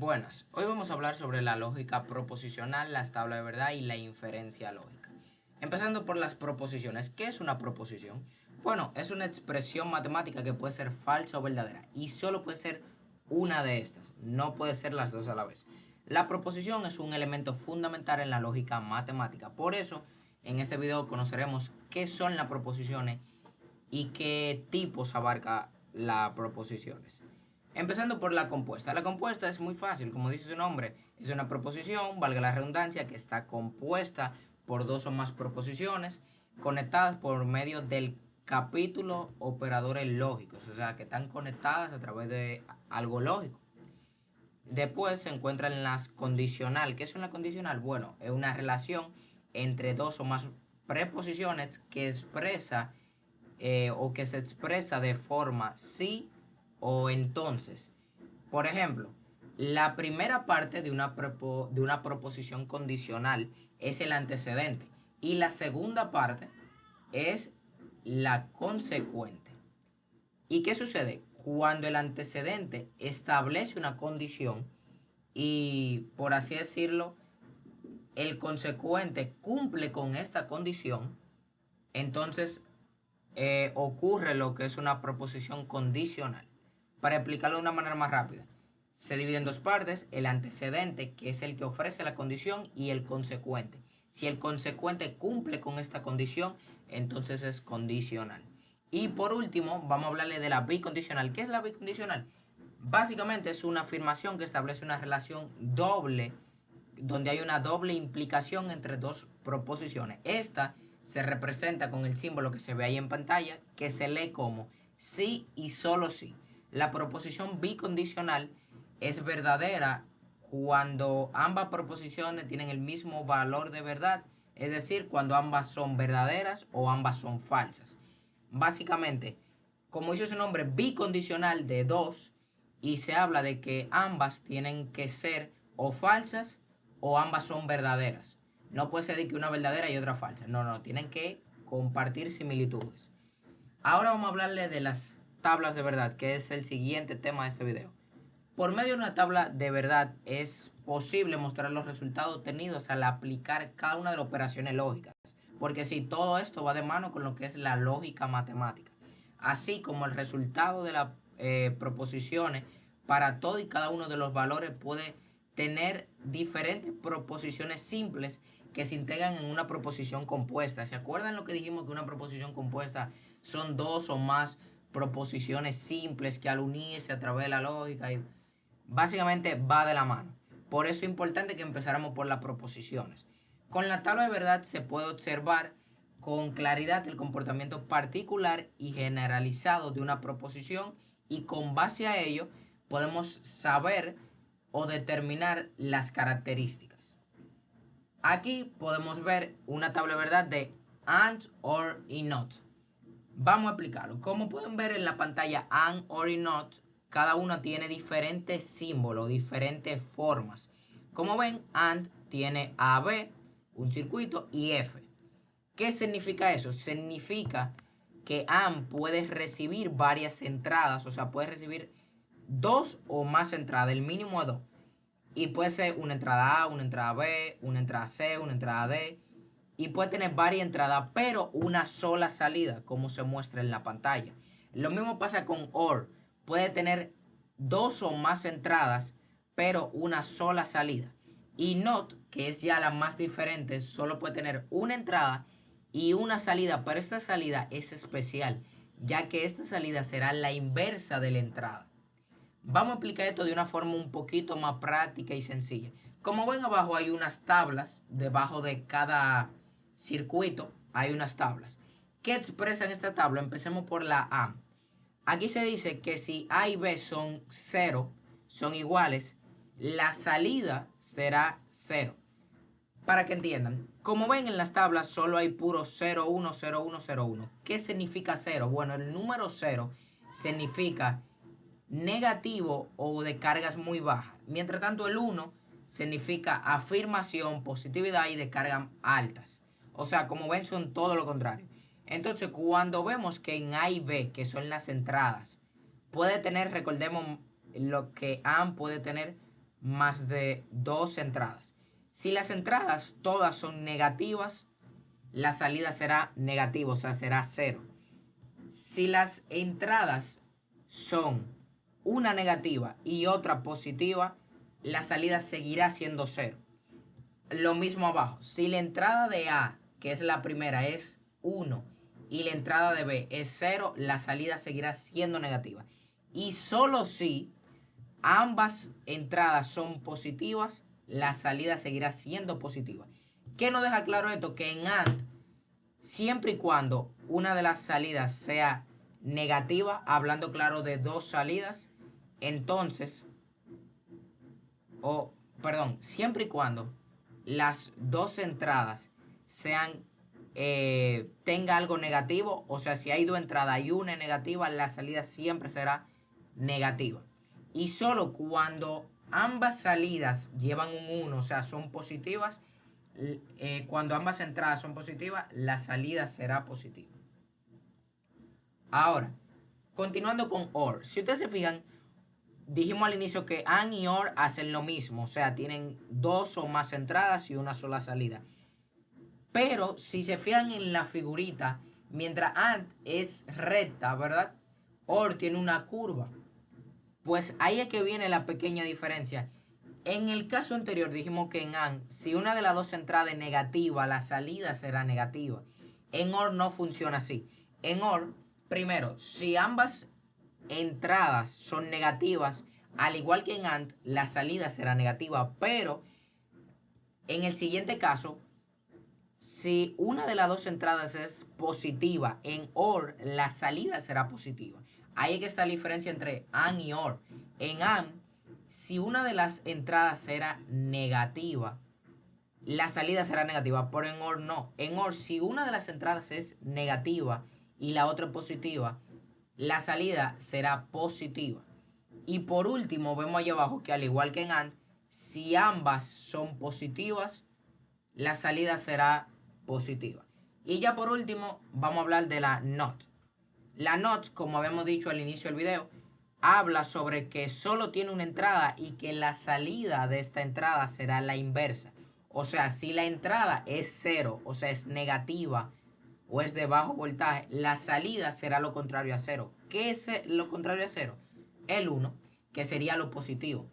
Buenas, hoy vamos a hablar sobre la lógica proposicional, las tablas de verdad y la inferencia lógica. Empezando por las proposiciones. ¿Qué es una proposición? Bueno, es una expresión matemática que puede ser falsa o verdadera y solo puede ser una de estas, no puede ser las dos a la vez. La proposición es un elemento fundamental en la lógica matemática. Por eso, en este video conoceremos qué son las proposiciones y qué tipos abarca las proposiciones. Empezando por la compuesta. La compuesta es muy fácil, como dice su nombre, es una proposición, valga la redundancia, que está compuesta por dos o más proposiciones conectadas por medio del capítulo operadores lógicos, o sea, que están conectadas a través de algo lógico. Después se encuentran las condicional. ¿Qué es una condicional? Bueno, es una relación entre dos o más preposiciones que expresa o que se expresa de forma sí o entonces. Por ejemplo, la primera parte de una proposición condicional es el antecedente y la segunda parte es la consecuente. ¿Y qué sucede? Cuando el antecedente establece una condición y, por así decirlo, el consecuente cumple con esta condición, entonces ocurre lo que es una proposición condicional. Para explicarlo de una manera más rápida, se divide en dos partes: el antecedente, que es el que ofrece la condición, y el consecuente. Si el consecuente cumple con esta condición, entonces es condicional. Y por último, vamos a hablarle de la bicondicional. ¿Qué es la bicondicional? Básicamente es una afirmación que establece una relación doble, donde hay una doble implicación entre dos proposiciones. Esta se representa con el símbolo que se ve ahí en pantalla, que se lee como sí y solo sí. La proposición bicondicional es verdadera cuando ambas proposiciones tienen el mismo valor de verdad, es decir, cuando ambas son verdaderas o ambas son falsas. Básicamente, como dice su nombre, bicondicional de dos, y se habla de que ambas tienen que ser o falsas o ambas son verdaderas. No puede ser de que una verdadera y otra falsa. No, no, tienen que compartir similitudes. Ahora vamos a hablarle de las tablas de verdad, que es el siguiente tema de este video. Por medio de una tabla de verdad es posible mostrar los resultados obtenidos al aplicar cada una de las operaciones lógicas. Porque si todo esto va de mano con lo que es la lógica matemática. Así como el resultado de las proposiciones para todo y cada uno de los valores puede tener diferentes proposiciones simples que se integran en una proposición compuesta. ¿Se acuerdan lo que dijimos, que una proposición compuesta son dos o más proposiciones simples que al unirse a través de la lógica y básicamente va de la mano? Por eso es importante que empezáramos por las proposiciones. Con la tabla de verdad se puede observar con claridad el comportamiento particular y generalizado de una proposición, y con base a ello podemos saber o determinar las características. Aquí podemos ver una tabla de verdad de and, or y not. Vamos a explicarlo. Como pueden ver en la pantalla, and, or y not, cada una tiene diferentes símbolos, diferentes formas. Como ven, and tiene AB, un circuito, y F. ¿Qué significa eso? Significa que AND puede recibir varias entradas, o sea, puede recibir dos o más entradas, el mínimo de dos. Y puede ser una entrada A, una entrada B, una entrada C, una entrada D. Y puede tener varias entradas, pero una sola salida, como se muestra en la pantalla. Lo mismo pasa con OR. Puede tener dos o más entradas, pero una sola salida. Y NOT, que es ya la más diferente, solo puede tener una entrada y una salida, pero esta salida es especial, ya que esta salida será la inversa de la entrada. Vamos a explicar esto de una forma un poquito más práctica y sencilla. Como ven, abajo hay unas tablas, debajo de cada circuito hay unas tablas. ¿Qué expresan esta tabla? Empecemos por la A. Aquí se dice que si A y B son 0, son iguales, la salida será 0. Para que entiendan, como ven en las tablas solo hay puro 0, 1, 0, 1, 0, 1. ¿Qué significa 0? Bueno, el número 0 significa negativo o de cargas muy bajas. Mientras tanto, el 1 significa afirmación, positividad y de cargas altas. O sea, como ven, son todo lo contrario. Entonces, cuando vemos que en A y B, que son las entradas, puede tener, recordemos lo que AND puede tener más de dos entradas. Si las entradas todas son negativas, la salida será negativa, o sea, será 0. Si las entradas son una negativa y otra positiva, la salida seguirá siendo 0. Lo mismo abajo. Si la entrada de A, que es la primera, es 1 y la entrada de B es 0, la salida seguirá siendo negativa. Y solo si ambas entradas son positivas, la salida seguirá siendo positiva. ¿Qué nos deja claro esto? Que en AND, siempre y cuando una de las salidas sea negativa, hablando claro de dos salidas, entonces, siempre y cuando las dos entradas sean tenga algo negativo, o sea, si hay dos entradas y una negativa, la salida siempre será negativa. Y solo cuando ambas salidas llevan un 1, o sea, son positivas, cuando ambas entradas son positivas, la salida será positiva. Ahora, continuando con OR. Si ustedes se fijan, dijimos al inicio que AND y OR hacen lo mismo, o sea, tienen dos o más entradas y una sola salida. Pero si se fijan en la figurita, mientras AND es recta, ¿verdad? OR tiene una curva. Pues ahí es que viene la pequeña diferencia. En el caso anterior dijimos que en AND, si una de las dos entradas es negativa, la salida será negativa. En OR no funciona así. En OR, primero, si ambas entradas son negativas, al igual que en AND, la salida será negativa. Pero en el siguiente caso, si una de las dos entradas es positiva, en OR la salida será positiva. Ahí es que está la diferencia entre AND y OR. En AND, si una de las entradas era negativa, la salida será negativa, pero en OR no. En OR, si una de las entradas es negativa y la otra es positiva, la salida será positiva. Y por último, vemos allá abajo que al igual que en AND, si ambas son positivas, la salida será positiva. Y ya por último, vamos a hablar de la NOT. La NOT, como habíamos dicho al inicio del video, habla sobre que solo tiene una entrada y que la salida de esta entrada será la inversa. O sea, si la entrada es 0, o sea, es negativa o es de bajo voltaje, la salida será lo contrario a 0. ¿Qué es lo contrario a 0? El 1, que sería lo positivo.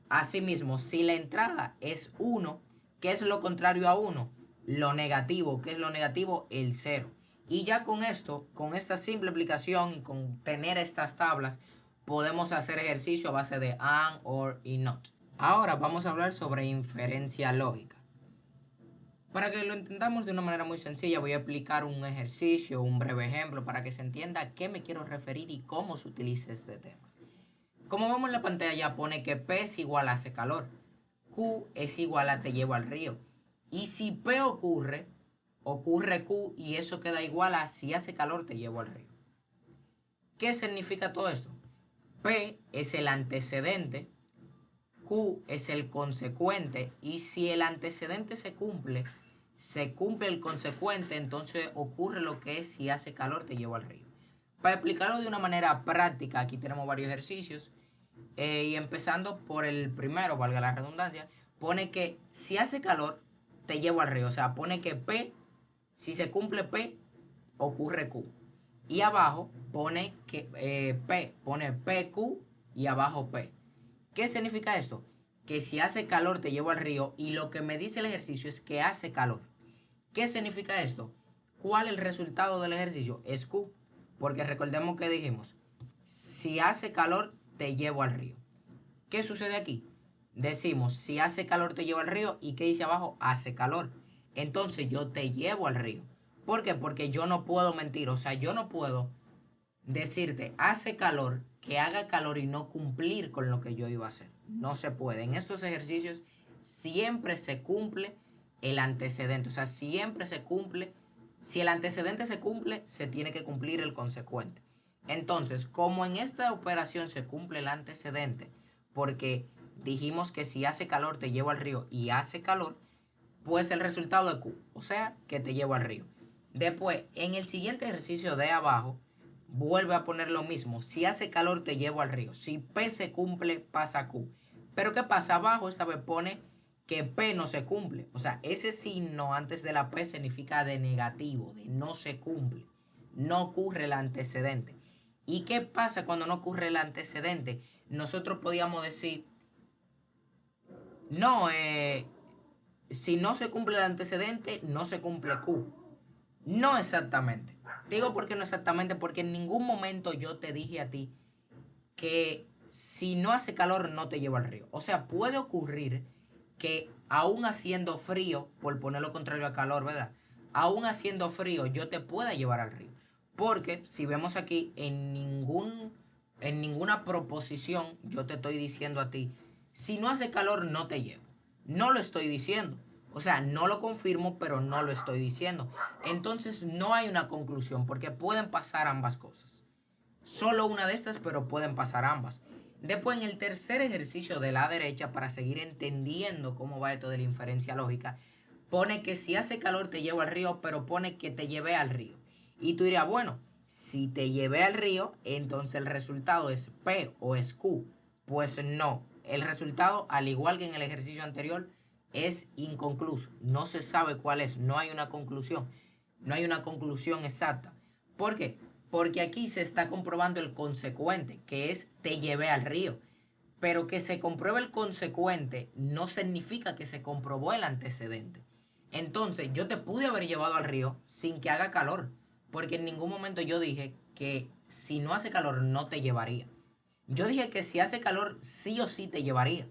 Asimismo, si la entrada es 1, ¿qué es lo contrario a 1? Lo negativo. ¿Qué es lo negativo? El 0. Y ya con esto, con esta simple aplicación y con tener estas tablas, podemos hacer ejercicio a base de AND, OR y NOT. Ahora vamos a hablar sobre inferencia lógica. Para que lo entendamos de una manera muy sencilla, voy a aplicar un ejercicio, un breve ejemplo, para que se entienda a qué me quiero referir y cómo se utiliza este tema. Como vemos en la pantalla, pone que P es igual a hace calor, Q es igual a te llevo al río. Y si P ocurre Q y eso queda igual a si hace calor te llevo al río. ¿Qué significa todo esto? P es el antecedente, Q es el consecuente y si el antecedente se cumple el consecuente, entonces ocurre lo que es si hace calor te llevo al río. Para explicarlo de una manera práctica, aquí tenemos varios ejercicios y empezando por el primero, valga la redundancia, pone que si hace calor te llevo al río, o sea, pone que P, si se cumple P, ocurre Q. Y abajo pone que pone PQ y abajo P. ¿Qué significa esto? Que si hace calor te llevo al río y lo que me dice el ejercicio es que hace calor. ¿Qué significa esto? ¿Cuál es el resultado del ejercicio? Es Q. Porque recordemos que dijimos, si hace calor te llevo al río. ¿Qué sucede aquí? Decimos, si hace calor te llevo al río y ¿qué dice abajo? Hace calor. Entonces yo te llevo al río. ¿Por qué? Porque yo no puedo mentir, o sea, yo no puedo decirte hace calor, que haga calor y no cumplir con lo que yo iba a hacer. No se puede. En estos ejercicios siempre se cumple el antecedente, o sea, siempre se cumple. Si el antecedente se cumple, se tiene que cumplir el consecuente. Entonces, como en esta operación se cumple el antecedente, porque dijimos que si hace calor te llevo al río y hace calor, pues el resultado es Q, o sea, que te llevo al río. Después, en el siguiente ejercicio de abajo, vuelve a poner lo mismo. Si hace calor, te llevo al río. Si P se cumple, pasa Q. Pero ¿qué pasa? Abajo esta vez pone que P no se cumple. O sea, ese signo antes de la P significa de negativo, de no se cumple. No ocurre el antecedente. ¿Y qué pasa cuando no ocurre el antecedente? Nosotros podíamos decir, no, si no se cumple el antecedente, no se cumple Q. No exactamente. Digo por qué no exactamente, porque en ningún momento yo te dije a ti que si no hace calor no te lleva al río. O sea, puede ocurrir que aún haciendo frío, por poner lo contrario a calor, ¿verdad? Aún haciendo frío yo te pueda llevar al río. Porque si vemos aquí, en ninguna proposición yo te estoy diciendo a ti, si no hace calor no te llevo. No lo estoy diciendo. O sea, no lo confirmo, pero no lo estoy diciendo. Entonces no hay una conclusión, porque pueden pasar ambas cosas. Solo una de estas, pero pueden pasar ambas. Después, en el tercer ejercicio de la derecha, para seguir entendiendo cómo va esto de la inferencia lógica, pone que si hace calor te llevo al río, pero pone que te llevé al río. Y tú dirías, bueno, si te llevé al río, entonces el resultado es P o es Q. Pues no, el resultado, al igual que en el ejercicio anterior, es inconcluso. No se sabe cuál es, no hay una conclusión. No hay una conclusión exacta. ¿Por qué? Porque aquí se está comprobando el consecuente, que es te llevé al río. Pero que se compruebe el consecuente no significa que se comprobó el antecedente. Entonces, yo te pude haber llevado al río sin que haga calor, porque en ningún momento yo dije que si no hace calor no te llevaría. Yo dije que si hace calor sí o sí te llevaría,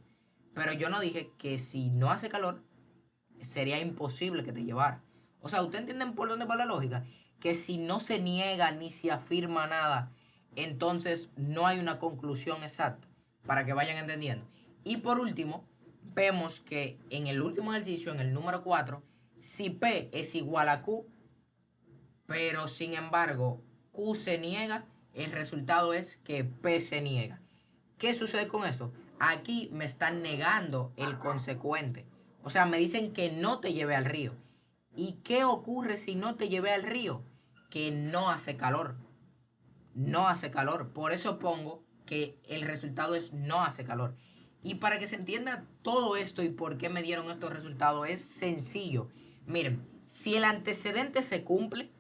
pero yo no dije que si no hace calor sería imposible que te llevara. O sea, ¿ustedes entienden por dónde va la lógica? Que si no se niega ni se afirma nada, entonces no hay una conclusión exacta, para que vayan entendiendo. Y por último, vemos que en el último ejercicio, en el número 4, si P es igual a Q, pero sin embargo Q se niega, el resultado es que P se niega. ¿Qué sucede con esto? Aquí me están negando el consecuente. O sea, me dicen que no te lleve al río. ¿Y qué ocurre si no te llevé al río? Que no hace calor. No hace calor. Por eso pongo que el resultado es no hace calor. Y para que se entienda todo esto y por qué me dieron estos resultados es sencillo. Miren, si el antecedente se cumple,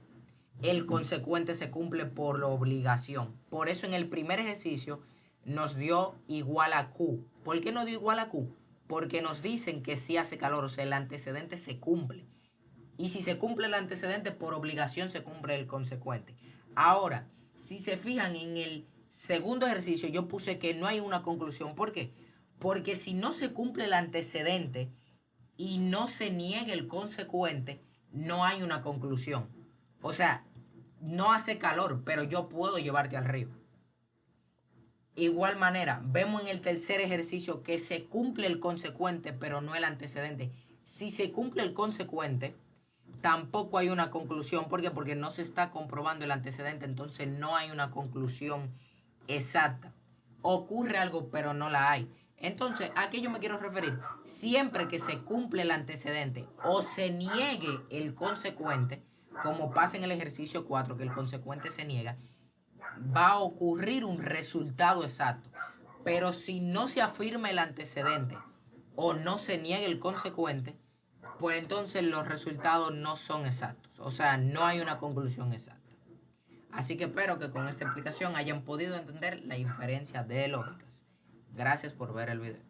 el consecuente se cumple por la obligación. Por eso en el primer ejercicio nos dio igual a Q. ¿Por qué no dio igual a Q? Porque nos dicen que si hace calor, o sea, el antecedente se cumple. Y si se cumple el antecedente, por obligación se cumple el consecuente. Ahora, si se fijan en el segundo ejercicio, yo puse que no hay una conclusión. ¿Por qué? Porque si no se cumple el antecedente y no se niegue el consecuente, no hay una conclusión. O sea, no hace calor, pero yo puedo llevarte al río. Igual manera, vemos en el tercer ejercicio que se cumple el consecuente, pero no el antecedente. Si se cumple el consecuente, tampoco hay una conclusión. ¿Por qué? Porque no se está comprobando el antecedente, entonces no hay una conclusión exacta. Ocurre algo, pero no la hay. Entonces, ¿a qué yo me quiero referir? Siempre que se cumple el antecedente o se niegue el consecuente, como pasa en el ejercicio 4, que el consecuente se niega, va a ocurrir un resultado exacto. Pero si no se afirma el antecedente o no se niega el consecuente, pues entonces los resultados no son exactos. O sea, no hay una conclusión exacta. Así que espero que con esta explicación hayan podido entender la inferencia de lógicas. Gracias por ver el video.